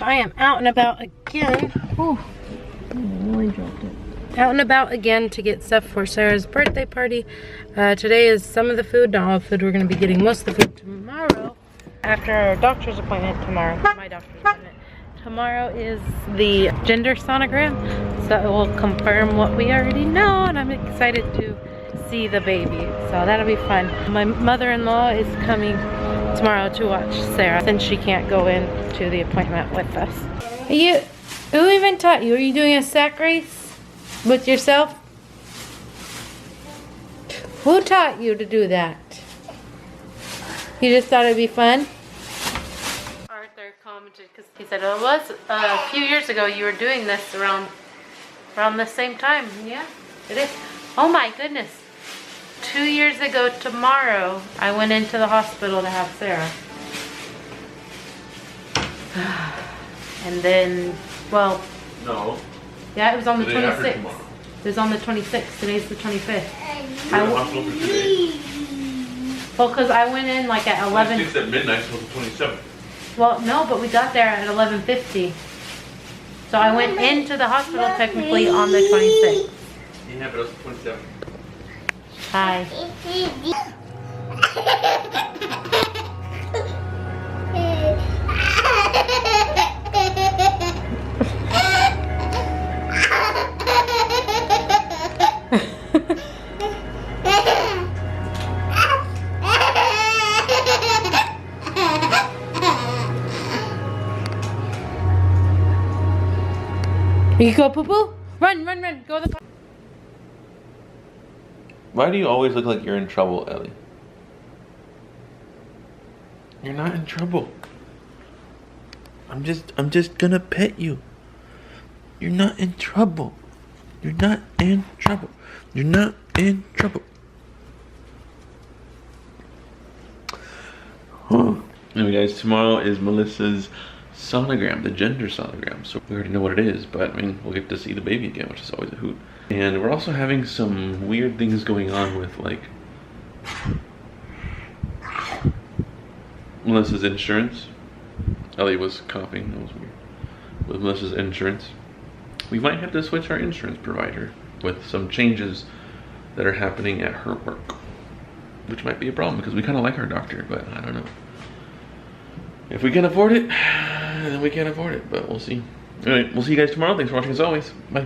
I am out and about again. Oh, really dropped it. Out and about again to get stuff for Sarah's birthday party. Today is some of the food, not all the food. We're going to be getting most of the food tomorrow. After our doctor's appointment tomorrow, my doctor's appointment. Tomorrow is the gender sonogram, so it will confirm what we already know, and I'm excited to see the baby. So that'll be fun. My mother-in-law is coming tomorrow to watch Sarah since she can't go in to the appointment with us. Who even taught you? Are you doing a sack race with yourself? Who taught you to do that? You just thought it'd be fun? Arthur commented because he said, oh, it was a few years ago you were doing this around the same time. Yeah, it is. Oh my goodness. 2 years ago tomorrow, I went into the hospital to have Sarah. And then, well, no. Yeah, it was on the Today 26th. It was on the 26th. Today's the 25th. You're in the hospital for 2 days. Well, because I went in like at 11. 26th at midnight until the 27th. Well, no, but we got there at 11:50. So I went into the hospital technically on the 26th. Yeah, but it was the 27th. Hi. You go poo-poo? Run, run, run. Go to the car. Why do you always look like you're in trouble, Ellie? You're not in trouble. I'm just gonna pet you. You're not in trouble. You're not in trouble. You're not in trouble. Anyway, guys, tomorrow is Melissa's sonogram, the gender sonogram. So we already know what it is, but I mean, we'll get to see the baby again, which is always a hoot. And we're also having some weird things going on with like Melissa's insurance. Ellie was coughing, that was weird. With Melissa's insurance. We might have to switch our insurance provider with some changes that are happening at her work. Which might be a problem because we kind of like our doctor, but I don't know. If we can afford it, then we can't afford it, but we'll see. Anyway, we'll see you guys tomorrow. Thanks for watching as always. Bye.